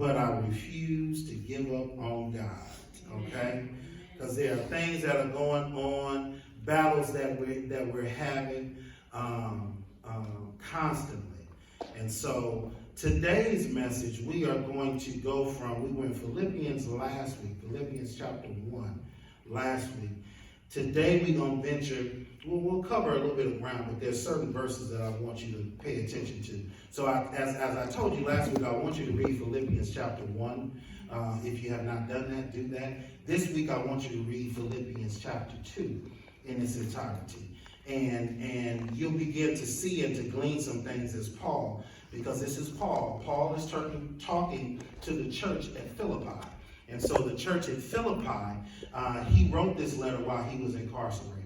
but I refuse to give up on God, okay? Because there are things that are going on, battles that we're having constantly. And so today's message, we are going to go from, we were in Philippians last week, Philippians chapter 1 last week. Today we're going to venture, we'll cover a little bit of ground, but there's certain verses that I want you to pay attention to. So as I told you last week, I want you to read Philippians chapter 1. If you have not done that, do that. This week I want you to read Philippians chapter 2 in its entirety. And you'll begin to see and to glean some things as Paul, because this is Paul. Paul is talking to the church at Philippi. And so the church at Philippi, he wrote this letter while he was incarcerated.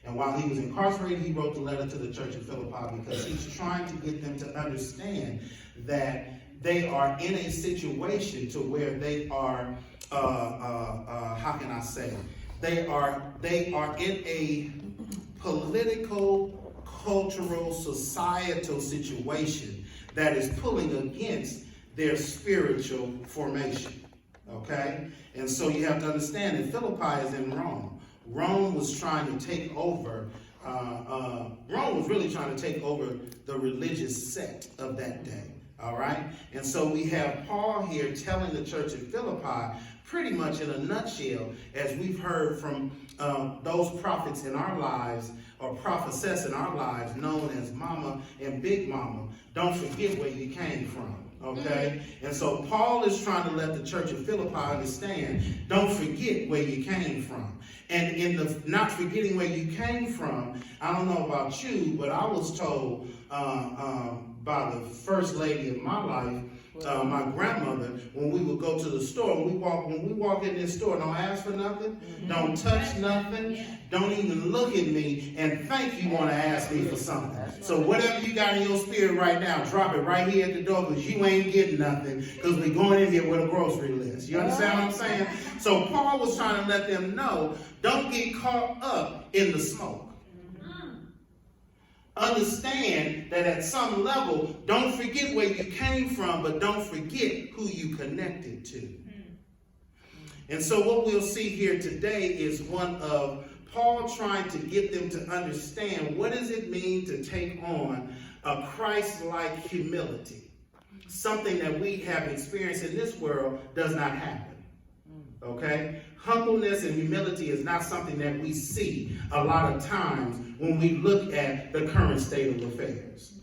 And while he was incarcerated, he wrote the letter to the church at Philippi because he's trying to get them to understand that they are in a situation to where they are, how can I say, they are in a political, cultural, societal situation that is pulling against their spiritual formation. Okay? And so you have to understand that Philippi is in Rome. Rome was trying to take over, Rome was really trying to take over the religious sect of that day. All right? And so we have Paul here telling the church at Philippi, pretty much in a nutshell, as we've heard from those prophets in our lives, or prophetess in our lives, known as Mama and Big Mama, don't forget where you came from. Okay? And so Paul is trying to let the church of Philippi understand, don't forget where you came from. And in the not forgetting where you came from, I don't know about you, but I was told by the first lady of my life, my grandmother, when we would go to the store, when we walk in this store, don't ask for nothing, don't touch nothing, don't even look at me, and think you want to ask me for something. So whatever you got in your spirit right now, drop it right here at the door, because you ain't getting nothing, because we're going in here with a grocery list. You understand what I'm saying? So Paul was trying to let them know, don't get caught up in the smoke. Understand that at some level, don't forget where you came from, but don't forget who you connected to. And so what we'll see here today is one of Paul trying to get them to understand, what does it mean to take on a Christ-like humility? Something that we have experienced in this world does not happen. Okay? Humbleness and humility is not something that we see a lot of times when we look at the current state of affairs.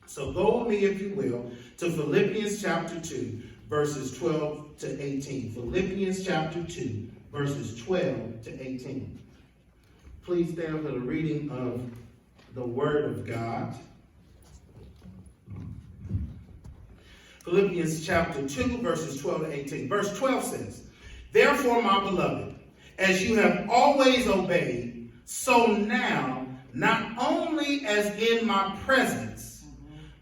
So go with me, if you will, to Philippians chapter 2, verses 12 to 18. Philippians chapter 2, verses 12 to 18. Please stand for the reading of the Word of God. Philippians chapter 2, verses 12 to 18. Verse 12 says, therefore, my beloved, as you have always obeyed, so now, not only as in my presence,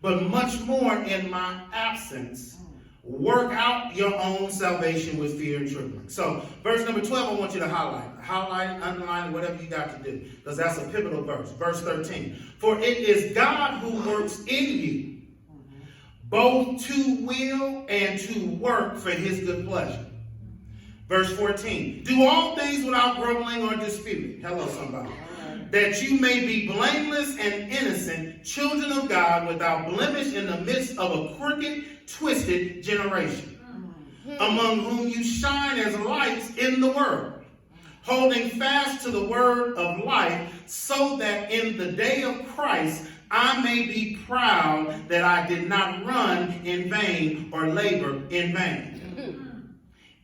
but much more in my absence, work out your own salvation with fear and trembling. So, verse number 12, I want you to highlight, underline, whatever you got to do, because that's a pivotal verse. Verse 13, for it is God who works in you, both to will and to work for his good pleasure. Verse 14, do all things without grumbling or disputing. Hello, somebody. That you may be blameless and innocent, children of God, without blemish in the midst of a crooked, twisted generation, among whom you shine as lights in the world, holding fast to the word of life, so that in the day of Christ I may be proud that I did not run in vain or labor in vain.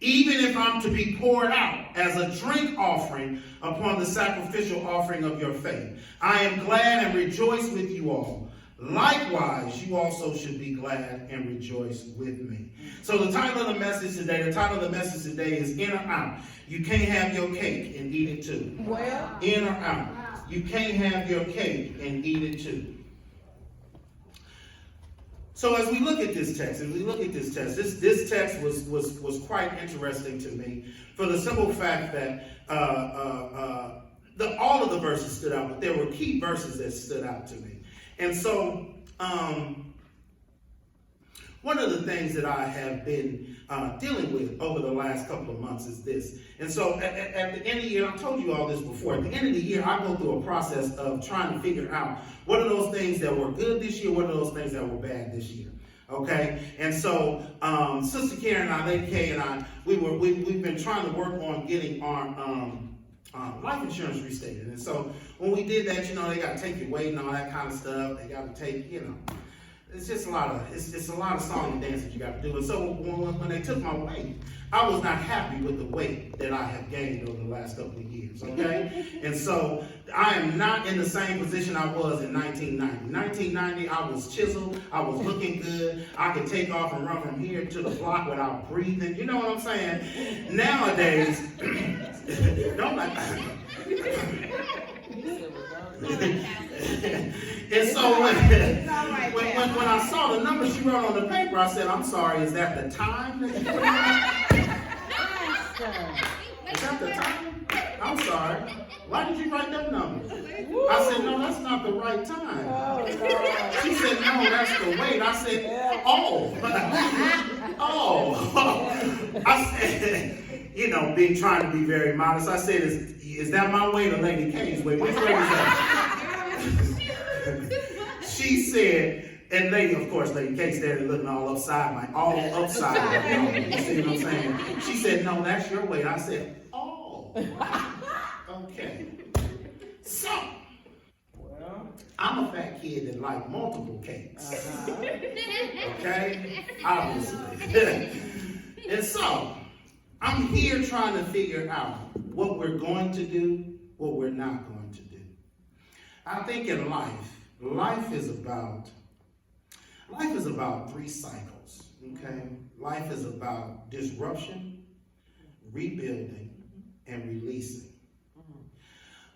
Even if I'm to be poured out as a drink offering upon the sacrificial offering of your faith. I am glad and rejoice with you all. Likewise, you also should be glad and rejoice with me. So the title of the message today is in or out. You can't have your cake and eat it too. Well, in or out. You can't have your cake and eat it too. So as we look at this text, this text was quite interesting to me for the simple fact that all of the verses stood out, but there were key verses that stood out to me. And so One of the things that I have been dealing with over the last couple of months is this. And so at the end of the year, I told you all this before, at the end of the year, I go through a process of trying to figure out what are those things that were good this year, what are those things that were bad this year. Okay, and so Sister Karen and I, Lady Kay and I, we've been trying to work on getting our life insurance restated. And so when we did that, they got to take your weight and all that kind of stuff. They got to take, it's just a lot of song and dance that you got to do. And so when they took my weight, I was not happy with the weight that I have gained over the last couple of years, okay? And so I am not in the same position I was in 1990. 1990, I was chiseled, I was looking good, I could take off and run from here to the block without breathing, you know what I'm saying? Nowadays, don't like and so when I saw the number she wrote on the paper, I said, I'm sorry, is that the time that you put in? Is that the time? I'm sorry. Why did you write that number? I said, no, that's not the right time. She said, no, that's the weight. I said, oh. I said, being trying to be very modest, I said, is that my weight or Lady Kay's weight? Which weight is that? She said, and Lady Kay started looking all upside down. You see what I'm saying? She said, no, that's your weight. I said, oh, okay. So, I'm a fat kid that like multiple cakes. Okay? Obviously. And so, I'm here trying to figure out what we're going to do, what we're not going to do. I think in life is about 3 cycles, okay? Life is about disruption, rebuilding, and releasing.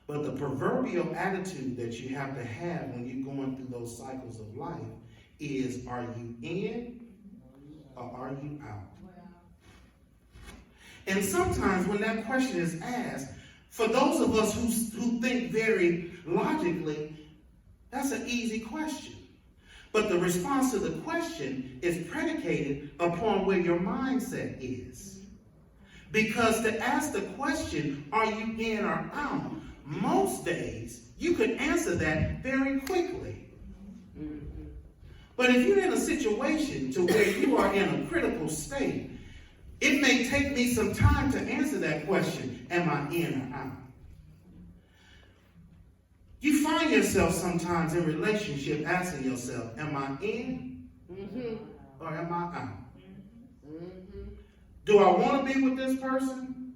But the proverbial attitude that you have to have when you're going through those cycles of life is, are you in or are you out? And sometimes when that question is asked, for those of us who think very logically, that's an easy question. But the response to the question is predicated upon where your mindset is. Because to ask the question, are you in or out, most days you could answer that very quickly. But if you're in a situation to where you are in a critical state, it may take me some time to answer that question, am I in or out? You find yourself sometimes in relationship asking yourself, am I in or am I out? Do I want to be with this person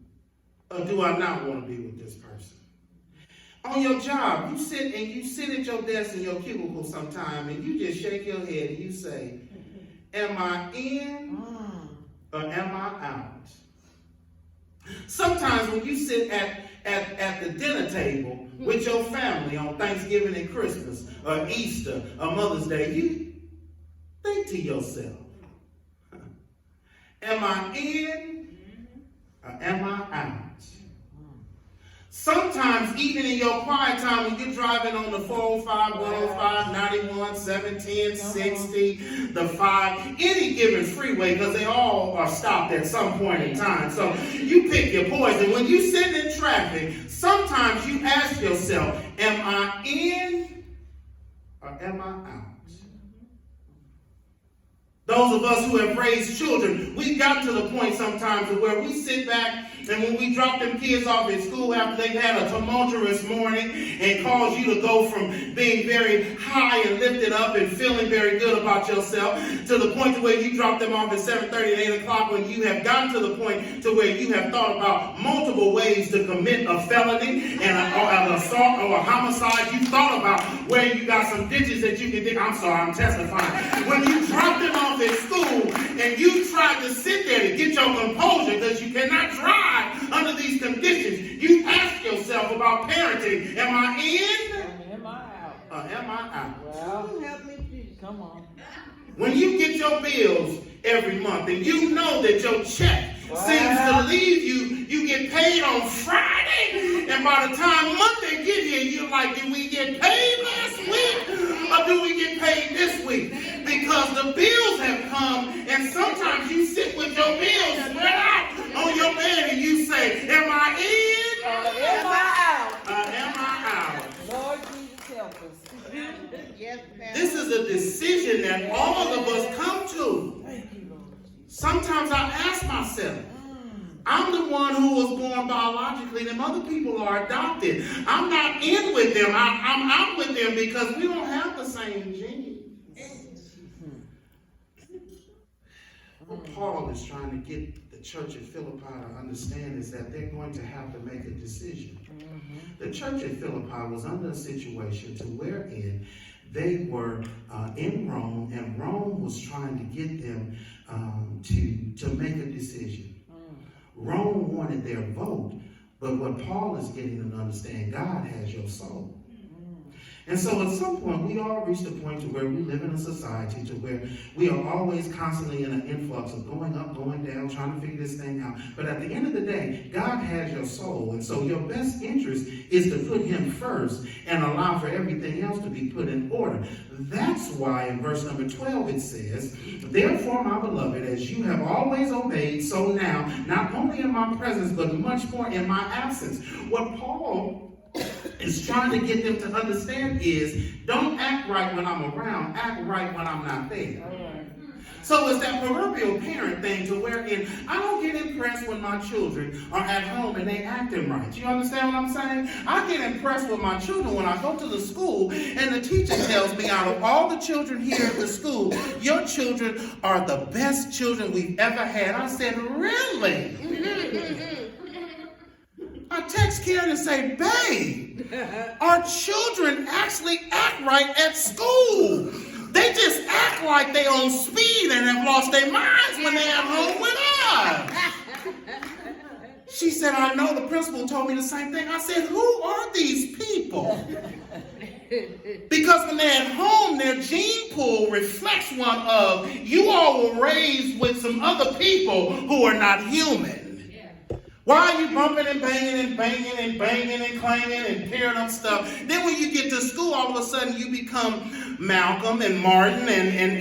or do I not want to be with this person? On your job, you sit at your desk in your cubicle sometime and you just shake your head and you say, am I in or am I out? Sometimes when you sit at the dinner table with your family on Thanksgiving and Christmas or Easter or Mother's Day, you think to yourself, am I in or am I out? Sometimes even in your quiet time when you're driving on the 405, 105, 91, 710, 60, the 5, any given freeway, because they all are stopped at some point in time. So you pick your poison. When you sit in traffic, sometimes you ask yourself, am I in or am I out? Those of us who have raised children, we've gotten to the point sometimes where we sit back and when we drop them kids off at school after they've had a tumultuous morning and cause you to go from being very high and lifted up and feeling very good about yourself to the point to where you drop them off at 7:30 and 8 o'clock when you have gotten to the point to where you have thought about multiple ways to commit a felony and an assault or a homicide. You thought about where you got some ditches that you can dig. I'm sorry, I'm testifying. When you drop them off at school and you tried to sit there to get your composure because you cannot drive under these conditions, you ask yourself about parenting, am I in? Am I out? Or am I out? Well, help me, Jesus. Come on. When you get your bills every month and you know that your check seems to leave you get paid on Friday, and by the time Monday get here, you're like, did we get paid last week? or do we get paid this week? Because the bills have come, and sometimes you sit with your bills spread out on your bed and you say, am I in? Am I out? Am I out? Lord Jesus, help us. Yes, this is a decision that all of us come to. thank you, Lord. Sometimes I ask myself, I'm the one who was born biologically. Them other people are adopted. I'm not in with them. I'm out with them because we don't have the same genes. What Paul is trying to get the church at Philippi to understand is that they're going to have to make a decision. The church at Philippi was under a situation to wherein they were in Rome, and Rome was trying to get them to make a decision. Rome wanted their vote, but what Paul is getting them to understand, God has your soul. And so at some point, we all reach the point to where we live in a society to where we are always constantly in an influx of going up, going down, trying to figure this thing out. But at the end of the day, God has your soul. And so your best interest is to put him first and allow for everything else to be put in order. That's why in verse number 12 it says, therefore, my beloved, as you have always obeyed, so now, not only in my presence, but much more in my absence. What Paul is trying to get them to understand is, don't act right when I'm around, act right when I'm not there. So it's that proverbial parent thing to wherein I don't get impressed when my children are at home and they acting right. You understand what I'm saying? I get impressed with my children when I go to the school and the teacher tells me, out of all the children here at the school, your children are the best children we've ever had. I said, really? I text Karen and say, babe, our children actually act right at school. They just act like they on speed and have lost their minds when they're at home with us. She said, I know, the principal told me the same thing. I said, who are these people? Because when they're at home, their gene pool reflects one of, you all were raised with some other people who are not human. Why are you bumping and banging and banging and banging and clanging and tearing up stuff? Then when you get to school, all of a sudden you become Malcolm and Martin and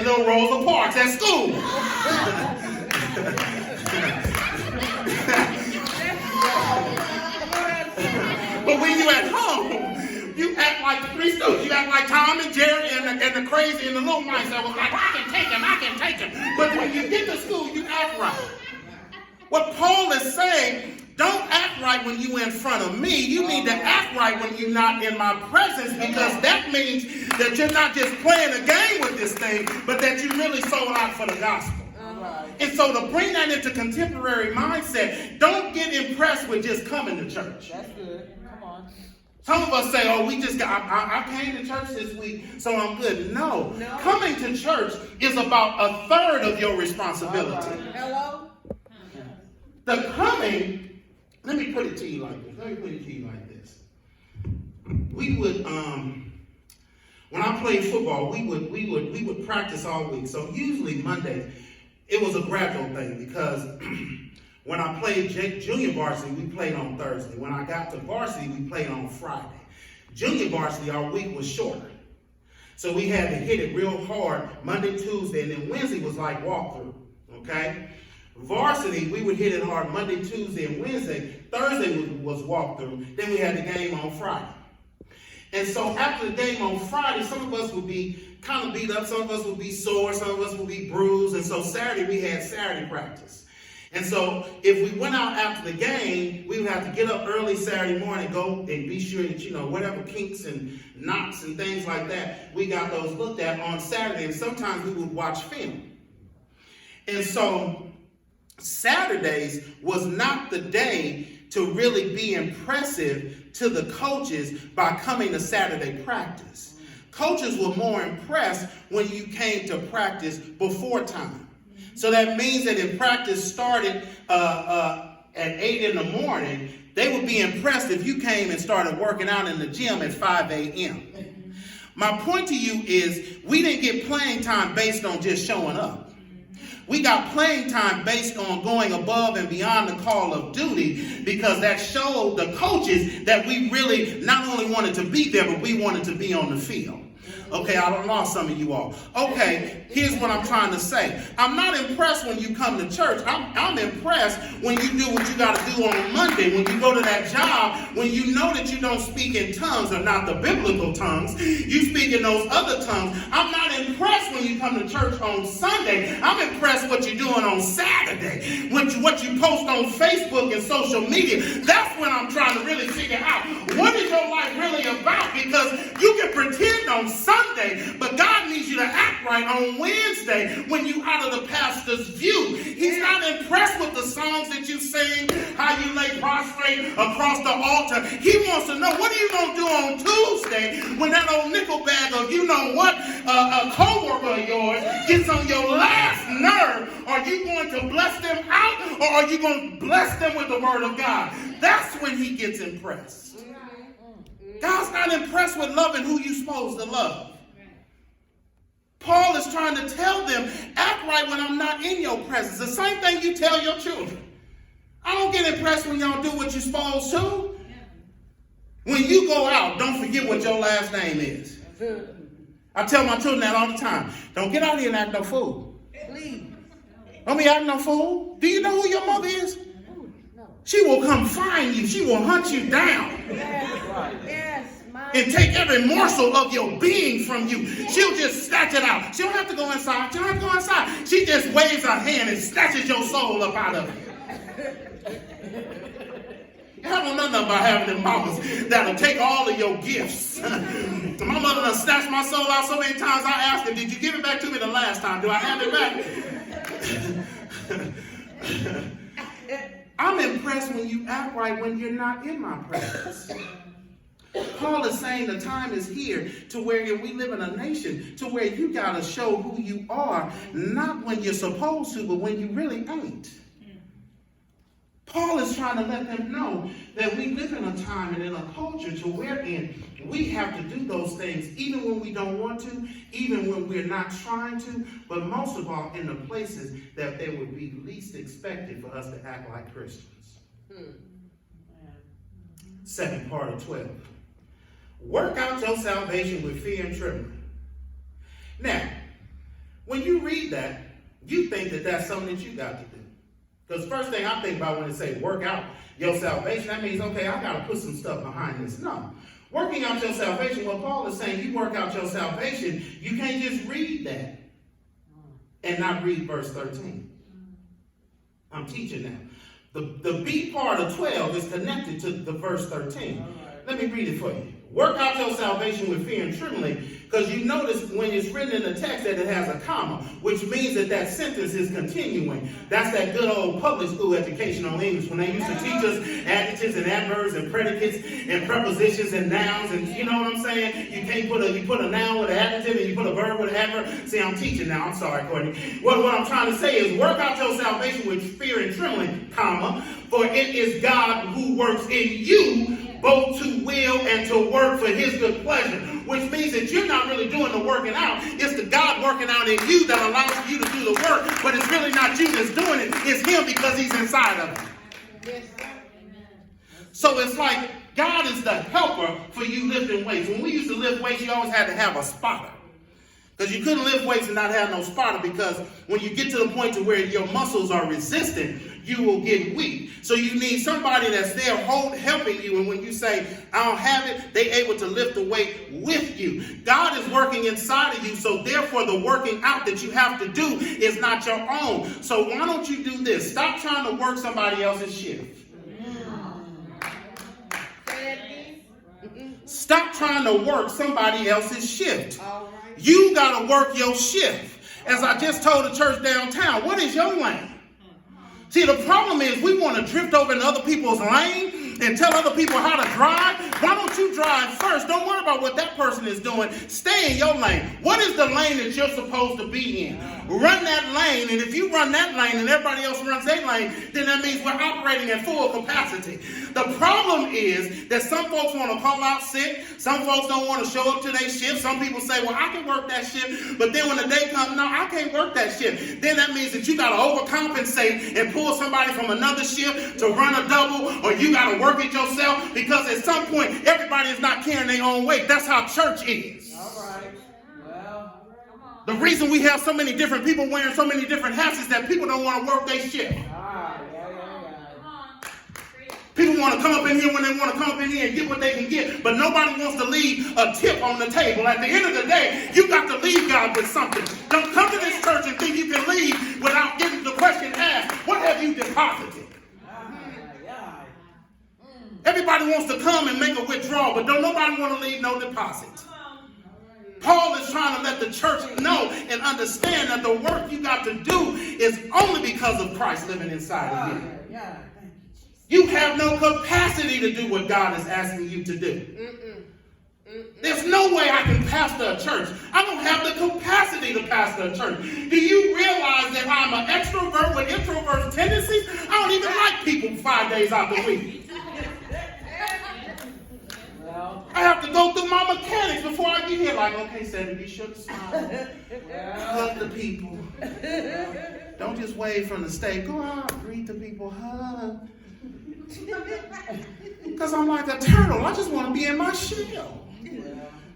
little Rosa Parks at school. But when you at home, you act like the Three Stooges. You act like Tom and Jerry and the crazy and the little mice that was like, I can take him. But when you get to school, you act right. What Paul is saying, don't act right when you're in front of me. You need to act right when you're not in my presence, because that means that you're not just playing a game with this thing, but that you really sold out for the gospel. And so to bring that into contemporary mindset, don't get impressed with just coming to church. That's good. Come on. Some of us say, oh, I came to church this week, so I'm good. No. Coming to church is about a third of your responsibility. Hello? The coming, let me put it to you like this. We would, when I played football, we would practice all week. So usually Monday, it was a gradual thing, because when I played junior varsity, we played on Thursday. When I got to varsity, we played on Friday. Junior varsity, our week was shorter. So we had to hit it real hard Monday, Tuesday, and then Wednesday was like walkthrough, okay? Varsity, we would hit it hard Monday, Tuesday, and Wednesday. Thursday was walkthrough. Then we had the game on Friday. And so after the game on Friday, some of us would be kind of beat up. Some of us would be sore. Some of us would be bruised. And so Saturday, we had Saturday practice. And so if we went out after the game, we would have to get up early Saturday morning, go and be sure that, whatever kinks and knots and things like that, we got those looked at on Saturday. And sometimes we would watch film. And so Saturdays was not the day to really be impressive to the coaches by coming to Saturday practice. Coaches were more impressed when you came to practice before time. So that means that if practice started at 8 in the morning, they would be impressed if you came and started working out in the gym at 5 a.m. My point to you is, we didn't get playing time based on just showing up. We got playing time based on going above and beyond the call of duty, because that showed the coaches that we really not only wanted to be there, but we wanted to be on the field. Okay, I don't lost some of you all. Okay, here's what I'm trying to say. I'm not impressed when you come to church. I'm impressed when you do what you got to do on Monday, when you go to that job, when you know that you don't speak in tongues, or not the biblical tongues, you speak in those other tongues. I'm not impressed when you come to church on Sunday. I'm impressed what you're doing on Saturday, what you post on Facebook and social media. That's when I'm trying to really figure out, what is your life really about? Because you can pretend on Sunday, but God needs you to act right on Wednesday when you out of the pastor's view. He's not impressed with the songs that you sing, how you lay prostrate across the altar. He wants to know, what are you going to do on Tuesday when that old nickel bag of a co-worker of yours gets on your last nerve? Are you going to bless them out, or are you going to bless them with the word of God? That's when he gets impressed. God's not impressed with loving who you're supposed to love. Paul is trying to tell them, act right when I'm not in your presence. The same thing you tell your children. I don't get impressed when y'all do what you're supposed to. When you go out, don't forget what your last name is. I tell my children that all the time. Don't get out here and act no fool. Please. Don't be acting no fool. Do you know who your mother is? She will come find you. She will hunt you down. Yes, and take every morsel of your being from you. She'll just snatch it out. She don't have to go inside. She don't have to go inside. She just waves her hand and snatches your soul up out of you. I don't know nothing about having them mamas that'll take all of your gifts. My mother done snatched my soul out so many times. I asked her, did you give it back to me the last time? Do I have it back? I'm impressed when you act right when you're not in my presence. Paul is saying the time is here to where we live in a nation to where you got to show who you are, not when you're supposed to, but when you really ain't. Paul is trying to let them know that we live in a time and in a culture to wherein we have to do those things even when we don't want to, even when we're not trying to, but most of all in the places that they would be least expected for us to act like Christians. Second part of 12. Work out your salvation with fear and trembling. Now, when you read that, you think that that's something that you got to do. Because first thing I think about when it say work out your salvation, that means, okay, I got to put some stuff behind this. No. Working out your salvation, what Paul is saying, you work out your salvation, you can't just read that and not read verse 13. I'm teaching now. The B part of 12 is connected to the verse 13. Let me read it for you. Work out your salvation with fear and trembling, because you notice when it's written in the text that it has a comma, which means that that sentence is continuing. That's that good old public school education on English when they used to teach us adjectives and adverbs and predicates and prepositions and nouns, and you know what I'm saying? You can't put a noun with an adjective and you put a verb with an adverb. See, I'm teaching now. I'm sorry, Courtney. What I'm trying to say is work out your salvation with fear and trembling, comma, for it is God who works in you both to will and to work for his good pleasure, which means that you're not really doing the working out. It's the God working out in you that allows you to do the work, but it's really not you that's doing it. It's him because he's inside of it. Yes. So it's like God is the helper for you lifting weights. When we used to lift weights, you always had to have a spotter. Because you couldn't lift weights and not have no spotter, because when you get to the point to where your muscles are resistant, you will get weak. So you need somebody that's there helping you. And when you say, I don't have it, they're able to lift the weight with you. God is working inside of you. So therefore, the working out that you have to do is not your own. So why don't you do this? Stop trying to work somebody else's shift. Stop trying to work somebody else's shift. You got to work your shift. As I just told the church downtown, what is your lane? See, the problem is we want to drift over into other people's lane and tell other people how to drive? Why don't you drive first? Don't worry about what that person is doing. Stay in your lane. What is the lane that you're supposed to be in? Run that lane, and if you run that lane and everybody else runs their lane, then that means we're operating at full capacity. The problem is that some folks want to call out sick. Some folks don't want to show up to their shift. Some people say, well, I can work that shift, but then when the day comes, no, I can't work that shift. Then that means that you got to overcompensate and pull somebody from another shift to run a double, or you got to work it yourself, because at some point, everybody is not carrying their own weight. That's how church is. All right. Well, The reason we have so many different people wearing so many different hats is that people don't want to work their shift. People want to come up in here when they want to come up in here and get what they can get, but nobody wants to leave a tip on the table. At the end of the day, you got to leave God with something. Don't come to this church and think you can leave without getting the question asked, what have you deposited? Everybody wants to come and make a withdrawal, but don't nobody want to leave no deposit. Paul is trying to let the church know and understand that the work you got to do is only because of Christ living inside of you. You have no capacity to do what God is asking you to do. There's no way I can pastor a church. I don't have the capacity to pastor a church. Do you realize that I'm an extrovert with introvert tendencies? I don't even like people 5 days out the week. I have to go through my mechanics before I get here. Like, okay, Sandy, be sure to smile. Hug the people. Don't just wave from the stage. Go out, greet the people, hug. Because I'm like a turtle. I just want to be in my shell.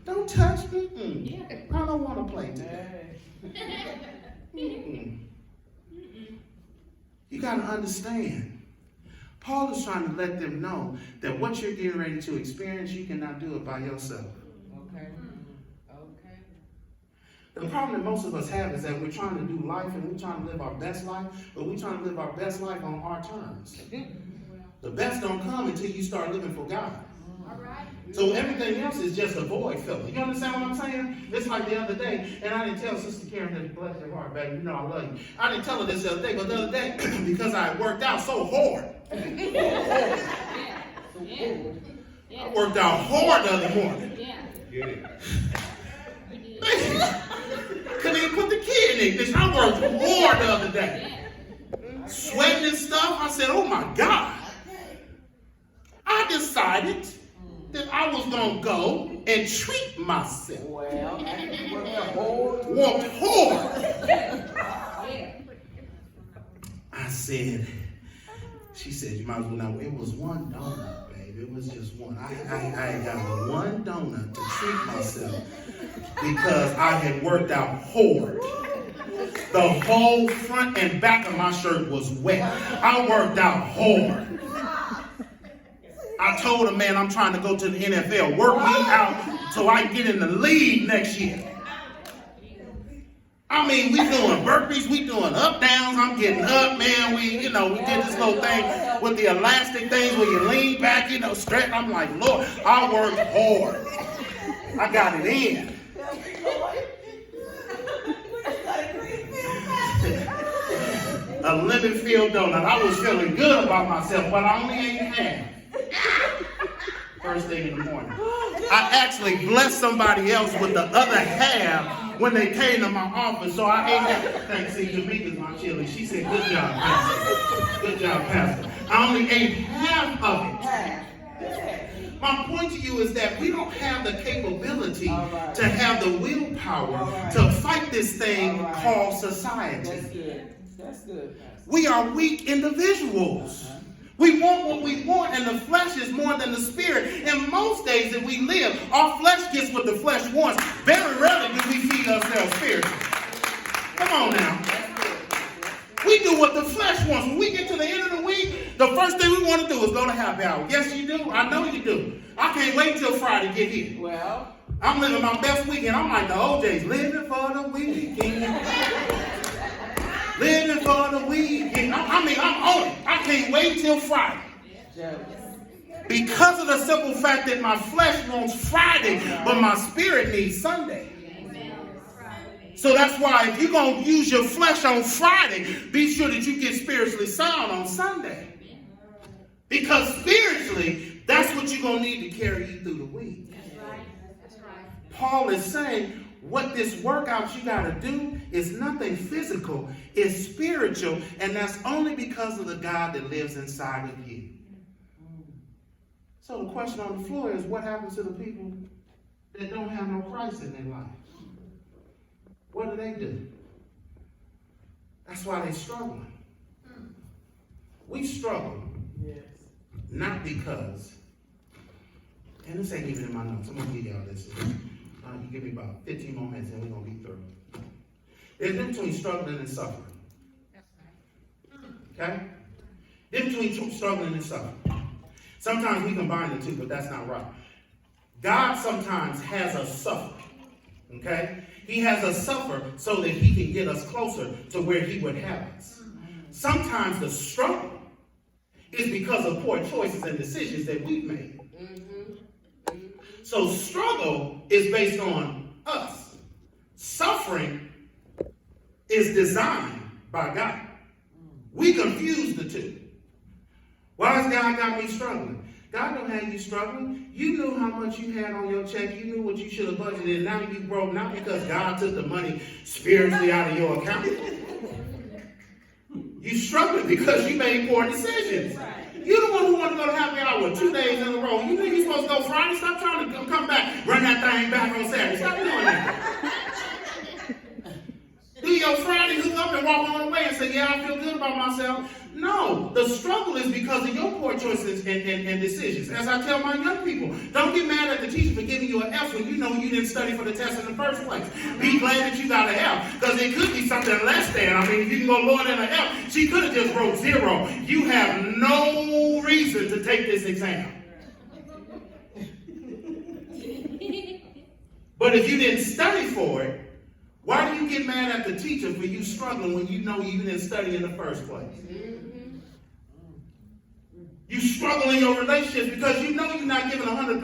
Don't touch me. I don't want to play today. You got to understand. Paul is trying to let them know that what you're getting ready to experience, you cannot do it by yourself. Okay. The problem that most of us have is that we're trying to do life and we're trying to live our best life, but we're trying to live our best life on our terms. The best don't come until you start living for God. So everything else is just a void filler. You understand what I'm saying? It's like the other day, and I didn't tell Sister Karen that, bless your heart, baby, you know I love you. I didn't tell her this the other day, but the other day, because I worked out so hard. I worked out hard the other morning. Couldn't even put the kid in the ignition. I worked hard the other day. Sweating and stuff. I said, oh my God. I decided that I was going to go and treat myself. Well, Walked hard. I said, she said, you might as well know. It was one donut, babe. It was just one. I got one donut to treat myself because I had worked out hard. The whole front and back of my shirt was wet. I worked out hard. I told him, man, I'm trying to go to the NFL. Work me out so I can get in the league next year. I mean, we doing burpees, we doing up downs. I'm getting up, man. We did this little thing with the elastic things where you lean back, stretch. I'm like, Lord, I worked hard. I got it in. A lemon filled donut. I was feeling good about myself, but I only ate half. First thing in the morning. I actually blessed somebody else with the other half when they came to my office, so I ate that. Thanks to Jamaica's my chili. She said, good job, Pastor. Good job, Pastor. I only ate half of it. My point to you is that we don't have the capability to have the willpower to fight this thing called society. That's good. We are weak individuals. We want what we want, and the flesh is more than the spirit. And most days that we live, our flesh gets what the flesh wants. Very rarely do we feed ourselves spiritually. Come on now. We do what the flesh wants. When we get to the end of the week, the first thing we want to do is go to happy hour. Yes, you do. I know you do. I can't wait till Friday to get here. Well, I'm living my best weekend. I'm like the OJs, living for the weekend. Living for the weekend. I'm on it. I can't wait till Friday. Because of the simple fact that my flesh wants Friday, but my spirit needs Sunday. So that's why if you're going to use your flesh on Friday, be sure that you get spiritually sound on Sunday. Because spiritually, that's what you're going to need to carry you through the week. That's right. That's right. Paul is saying what this workout you got to do is nothing physical. It's spiritual. And that's only because of the God that lives inside of you. So the question on the floor is, what happens to the people that don't have no Christ in their life? What do? That's why they're struggling. We struggle. Yes. Not because, and this ain't even in my notes. I'm going to give y'all this. You give me about 15 more minutes and we're going to be through. There's a difference between struggling and suffering. Okay? Difference between struggling and suffering. Sometimes we combine the two, but that's not right. God sometimes has us suffer. Okay? He has us suffer so that he can get us closer to where he would have us. Sometimes the struggle is because of poor choices and decisions that we've made. So struggle is based on us. Suffering is designed by God. We confuse the two. Why has God got me struggling? God don't have you struggling. You knew how much you had on your check. You knew what you should have budgeted. Now you broke, not because God took the money spiritually out of your account. You struggling because you made poor decisions. You're the one who wanted to go to happy hour 2 days in a row. You think you're supposed to go Friday? Stop trying to come back. Run that thing back on Saturday. Stop doing that. Do your Friday hook up and walk on the way and say, yeah, I feel good about myself. No, the struggle is because of your poor choices and decisions. As I tell my young people, don't get mad at the teacher for giving you an F when you know you didn't study for the test in the first place. Be glad that you got an F, because it could be something less than. I mean, if you can go lower than an F, she could have just wrote 0. You have no reason to take this exam. But if you didn't study for it, why do you get mad at the teacher for you struggling when you know you didn't study in the first place? You struggle in your relationships because you know you're not giving 100%.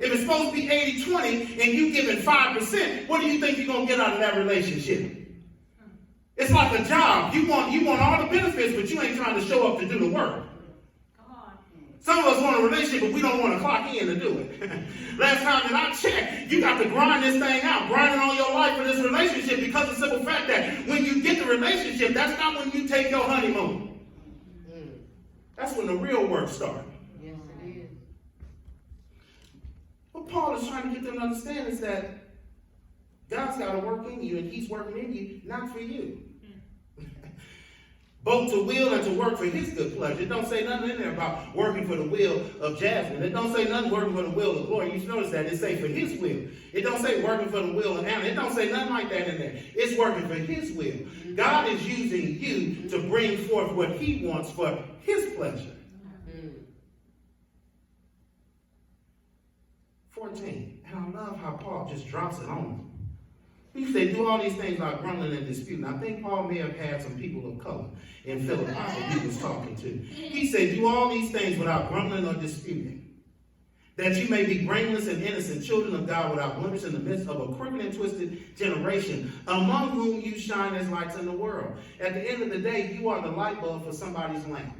If it's supposed to be 80-20 and you giving 5%, what do you think you're going to get out of that relationship? It's like a job. You want all the benefits, but you ain't trying to show up to do the work. Some of us want a relationship, but we don't want to clock in to do it. Last time that I checked, you got to grind this thing out, grinding all your life for this relationship, because of the simple fact that when you get the relationship, that's not when you take your honeymoon. That's when the real work starts. Yes, it is. What Paul is trying to get them to understand is that God's got to work in you, and he's working in you, not for you. Both to will and to work for his good pleasure. It don't say nothing in there about working for the will of Jasmine. It don't say nothing working for the will of Glory. You should notice that. It say for his will. It don't say working for the will of Anna. It don't say nothing like that in there. It's working for his will. God is using you to bring forth what he wants for his pleasure. 14. And I love how Paul just drops it on them. He said, do all these things like grumbling and disputing. I think Paul may have had some people of color in Philippi that he was talking to. He said, do all these things without grumbling or disputing, that you may be blameless and innocent, children of God without blemish in the midst of a crooked and twisted generation, among whom you shine as lights in the world. At the end of the day, you are the light bulb for somebody's lamp.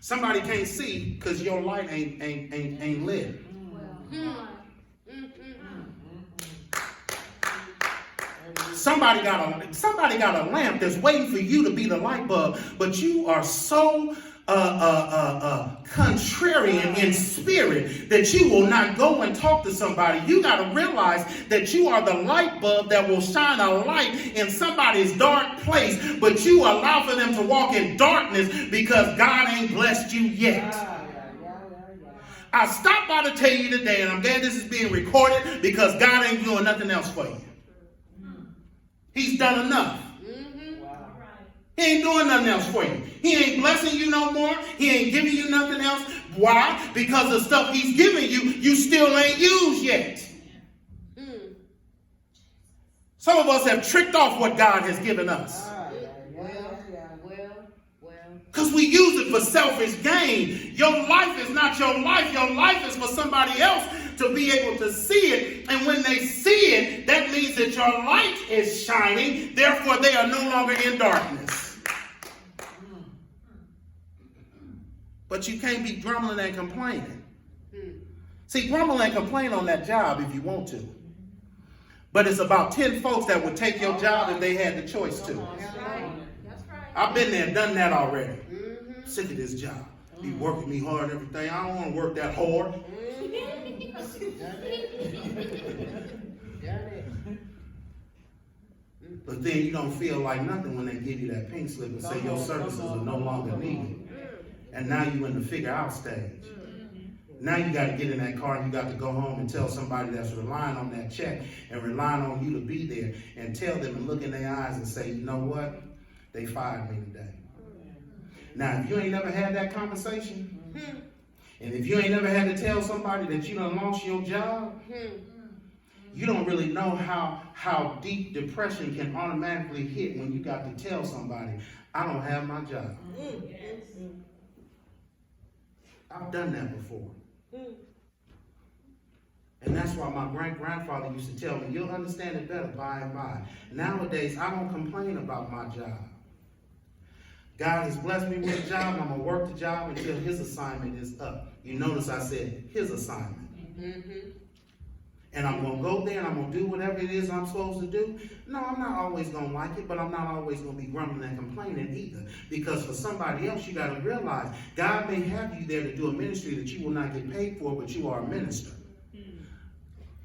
Somebody can't see because your light ain't lit. Somebody got a lamp that's waiting for you to be the light bulb, but you are so contrarian in spirit that you will not go and talk to somebody. You got to realize that you are the light bulb that will shine a light in somebody's dark place, but you allow for them to walk in darkness because God ain't blessed you yet. I stopped by to tell you today, and I'm glad this is being recorded, because God ain't doing nothing else for you. He's done enough. He ain't doing nothing else for you. He ain't blessing you no more. He ain't giving you nothing else. Why? Because the stuff he's giving you, you still ain't used yet. Some of us have tricked off what God has given us. Because we use it for selfish gain. Your life is not your life. Your life is for somebody else to be able to see it. And when they see it, that means that your light is shining. Therefore, they are no longer in darkness. But you can't be grumbling and complaining. See, grumble and complain on that job if you want to. But it's about 10 folks that would take your job if they had the choice to. That's right. That's right. I've been there and done that already. Sick of this job. Be working me hard and everything. I don't want to work that hard. But then you don't feel like nothing when they give you that pink slip and say your services are no longer needed. And now you're in the figure out stage. Now you got to get in that car and you got to go home and tell somebody that's relying on that check and relying on you to be there and tell them and look in their eyes and say, you know what? They fired me today. Now, if you ain't never had that conversation, and if you ain't never had to tell somebody that you done lost your job, you don't really know how deep depression can automatically hit when you got to tell somebody, I don't have my job. I've done that before. And that's why my great-grandfather used to tell me, you'll understand it better by and by. Nowadays, I don't complain about my job. God has blessed me with a job, and I'm going to work the job until his assignment is up. You notice I said his assignment. And I'm going to go there and I'm going to do whatever it is I'm supposed to do. No, I'm not always going to like it, but I'm not always going to be grumbling and complaining either. Because for somebody else, you got to realize God may have you there to do a ministry that you will not get paid for, but you are a minister.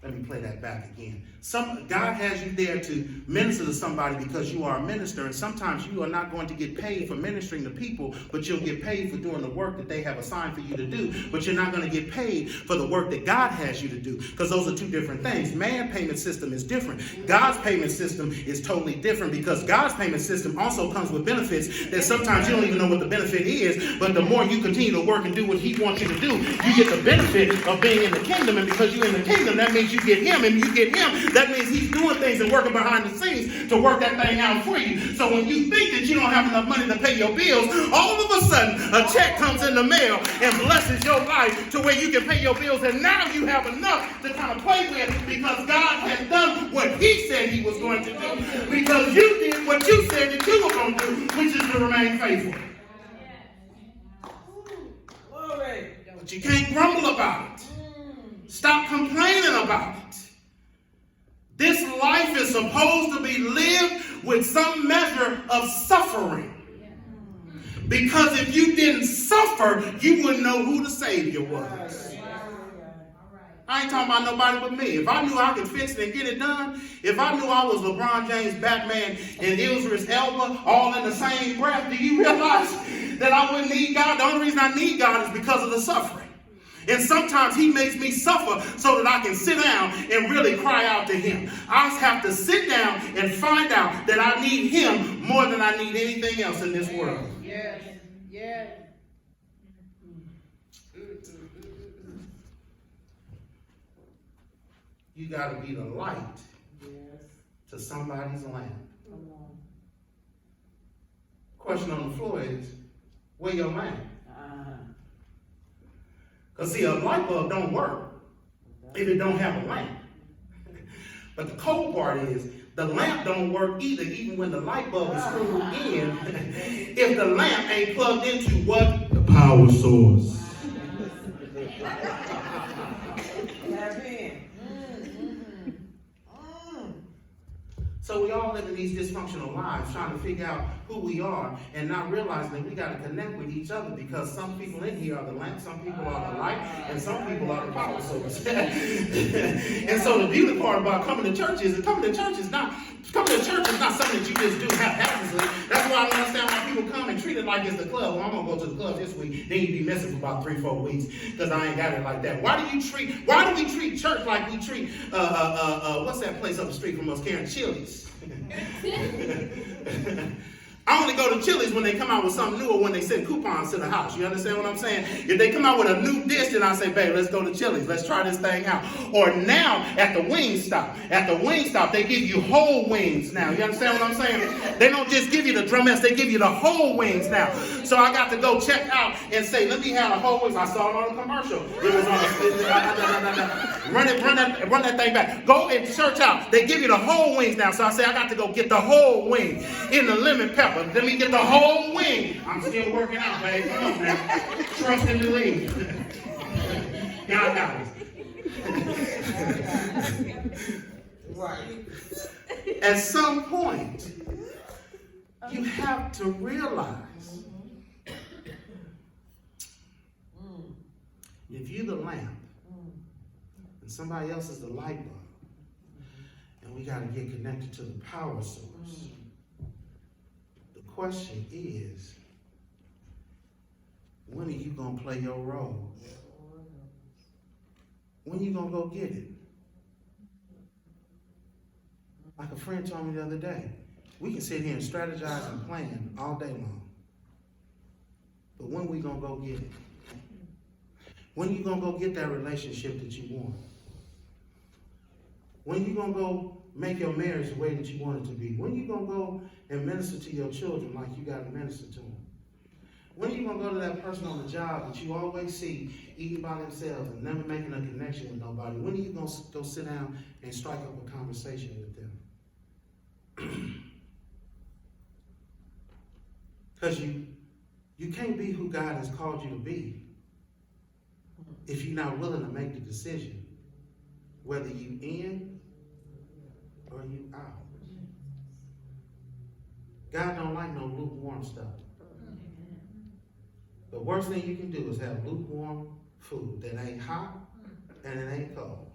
Let me play that back again. God has you there to minister to somebody because you are a minister, and sometimes you are not going to get paid for ministering to people, but you'll get paid for doing the work that they have assigned for you to do. But you're not going to get paid for the work that God has you to do, because those are two different things. Man's payment system is different. God's payment system is totally different, because God's payment system also comes with benefits that sometimes you don't even know what the benefit is, but the more you continue to work and do what he wants you to do, you get the benefit of being in the kingdom. And because you're in the kingdom, that means you get him, and you get him, that means he's doing things and working behind the scenes to work that thing out for you. So when you think that you don't have enough money to pay your bills, all of a sudden a check comes in the mail and blesses your life to where you can pay your bills, and now you have enough to kind of play with, because God has done what he said he was going to do, because you did what you said that you were going to do, which is to remain faithful. But you can't grumble about it. Stop complaining about it. This life is supposed to be lived with some measure of suffering. Because if you didn't suffer, you wouldn't know who the Savior was. I ain't talking about nobody but me. If I knew I could fix it and get it done, if I knew I was LeBron James, Batman, and Idris Elba all in the same breath, do you realize that I wouldn't need God? The only reason I need God is because of the suffering. And sometimes he makes me suffer so that I can sit down and really cry out to him. I have to sit down and find out that I need him more than I need anything else in this world. Yes. Yes. You got to be the light to somebody's lamp. Question on the floor is, where your lamp? Because see, a light bulb don't work if it don't have a lamp. But the cold part is, the lamp don't work either, even when the light bulb is screwed in, if the lamp ain't plugged into what? The power source. So we all live in these dysfunctional lives trying to figure out who we are and not realizing that we got to connect with each other, because some people in here are the lamp, some people are the light, and some people are the power source. And so the beauty part about coming to church is that coming to church is not something that you just do haphazardly. That's why I don't understand why people come and treat it like it's the club. Well, I'm going to go to the club this week. Then you be missing for about 3-4 weeks because I ain't got it like that. Why do we treat church like we treat, what's that place up the street from us, Karen? Chili's. I only go to Chili's when they come out with something new or when they send coupons to the house. You understand what I'm saying? If they come out with a new dish, then I say, babe, let's go to Chili's. Let's try this thing out. Or now at the wing stop. At the wing stop, they give you whole wings now. You understand what I'm saying? They don't just give you the drumettes. They give you the whole wings now. So I got to go check out and say, let me have the whole wings. I saw it on a commercial. It was on run that thing back. Go and search out. They give you the whole wings now. So I say, I got to go get the whole wing in the lemon pepper. but let me get the whole wing. I'm still working out, babe. Come on now. Trust and believe. God got us. Right. At some point, you have to realize if you're the lamp and somebody else is the light bulb, and we got to get connected to the power source. The question is, when are you going to play your role? When are you going to go get it? Like a friend told me the other day, we can sit here and strategize and plan all day long. But when are we going to go get it? When are you going to go get that relationship that you want? When are you going to go make your marriage the way that you want it to be? When are you going to go and minister to your children like you got to minister to them? When are you going to go to that person on the job that you always see eating by themselves and never making a connection with nobody? When are you going to go sit down and strike up a conversation with them? Because you can't be who God has called you to be if you're not willing to make the decision whether you in or you out. God don't like no lukewarm stuff. The worst thing you can do is have lukewarm food that ain't hot and it ain't cold.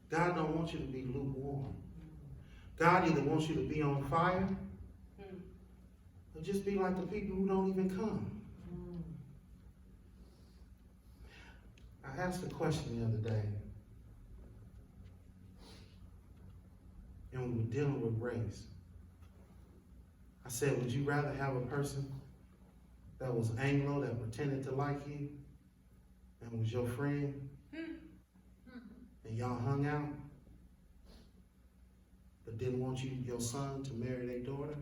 God don't want you to be lukewarm. God either wants you to be on fire or just be like the people who don't even come. I asked a question the other day, and we were dealing with race. I said, would you rather have a person that was Anglo, that pretended to like you, and was your friend, and y'all hung out, but didn't want you, your son, to marry their daughter?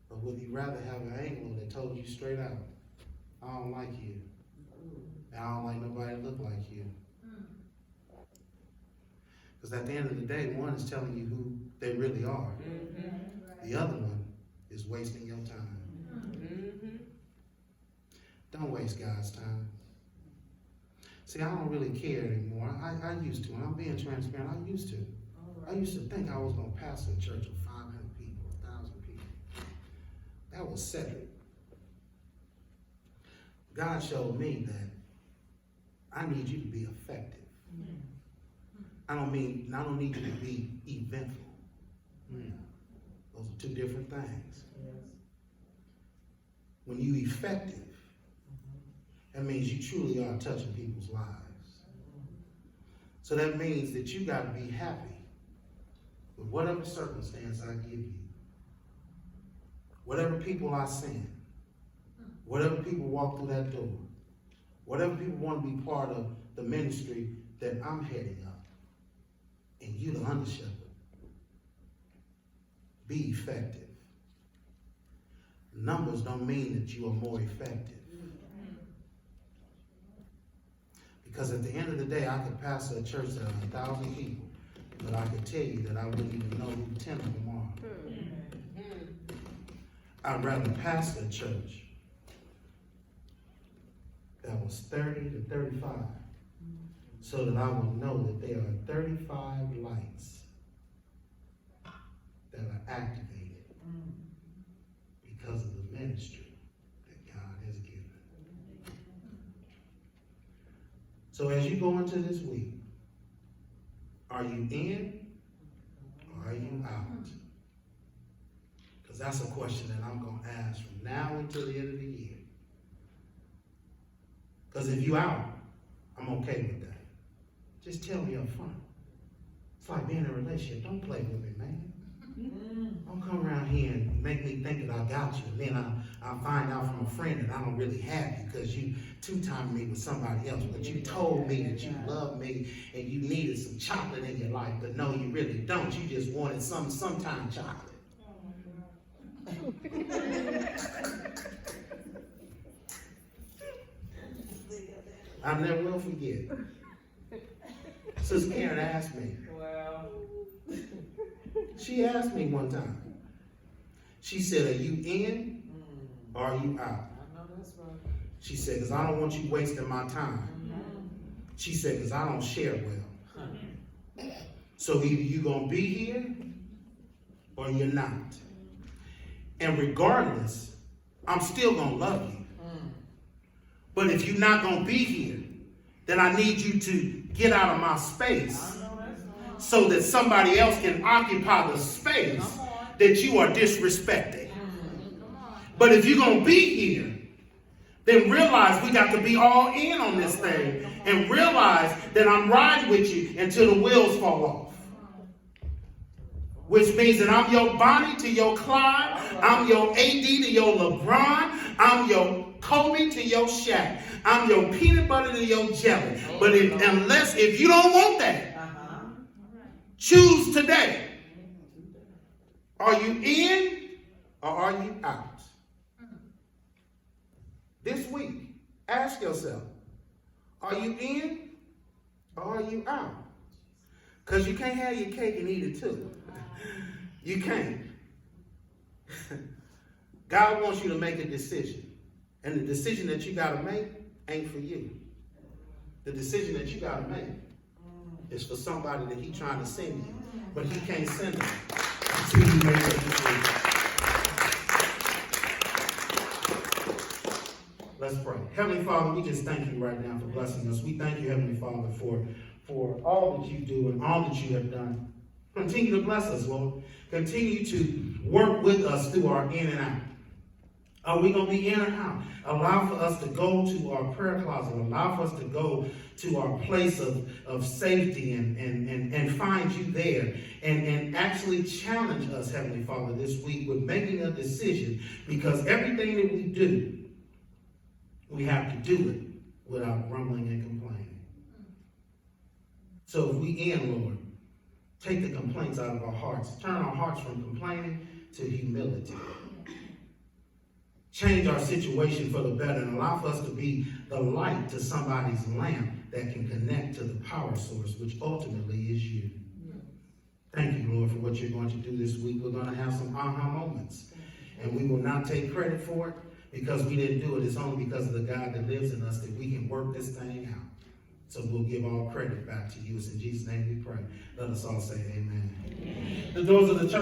Or would you rather have an Anglo that told you straight out, I don't like you, and I don't like nobody that look like you? Because at the end of the day, one is telling you who they really are. The other one is wasting your time. Don't waste God's time. See, I don't really care anymore. I used to, and I'm being transparent, I used to. I used to think I was going to pastor a church of 500 people, 1,000 people. That was settled. God showed me that I need you to be effective. I don't need you to be eventful. Those are two different things. When you effective, that means you truly are touching people's lives. So that means that you got to be happy with whatever circumstance I give you, whatever people I send, whatever people walk through that door, whatever people want to be part of the ministry that I'm heading up, and you the under shepherd. Be effective. Numbers don't mean that you are more effective. Because at the end of the day, I could pastor a church that has 1,000 people, but I could tell you that I wouldn't even know who 10 of them are. I'd rather pastor a church that was 30 to 35, so that I would know that there are 35 lights that are activated because of the ministry that God has given. So as you go into this week, are you in or are you out? Because that's a question that I'm going to ask from now until the end of the year. Because if you're out, I'm okay with that. Just tell me up front. It's like being in a relationship. Don't play with me, man. Don't come around here and make me think that I got you. And then I find out from a friend that I don't really have you because you two-timed me with somebody else. But you told me that you loved me and you needed some chocolate in your life. But no, you really don't. You just wanted sometime chocolate. I never will forget. Sister Karen asked me, Well, She asked me one time. She said, are you in or are you out? I know that's right. She said, because I don't want you wasting my time. She said, because I don't share well. So either you're going to be here or you're not. And regardless, I'm still going to love you. But if you're not going to be here, then I need you to get out of my space so that somebody else can occupy the space that you are disrespecting. But if you're going to be here, then realize we got to be all in on this thing and realize that I'm riding with you until the wheels fall off. Which means that I'm your Bonnie to your Clyde, I'm your AD to your LeBron, I'm your Kobe to your Shaq, I'm your peanut butter to your jelly. But if you don't want that, choose today. Are you in or are you out? This week, ask yourself, are you in or are you out? Because you can't have your cake and eat it too. You can't. God wants you to make a decision. And the decision that you got to make ain't for you. The decision that you got to make is for somebody that he's trying to send you. But he can't send them until you make that decision. Let's pray. Heavenly Father, we just thank you right now for blessing us. We thank you, Heavenly Father, for all that you do and all that you have done. Continue to bless us, Lord. Continue to work with us through our in and out. Are we going to be in or out? Allow for us to go to our prayer closet. Allow for us to go to our place of safety and find you there. And actually challenge us, Heavenly Father, this week with making a decision. Because everything that we do, we have to do it without grumbling and complaining. So if we in, Lord, take the complaints out of our hearts. Turn our hearts from complaining to humility. Change our situation for the better and allow for us to be the light to somebody's lamp that can connect to the power source, which ultimately is you. Thank you, Lord, for what you're going to do this week. We're going to have some aha moments. And we will not take credit for it because we didn't do it. It's only because of the God that lives in us that we can work this thing out. So we'll give all credit back to you. It's in Jesus' name we pray. Let us all say amen. The doors of the church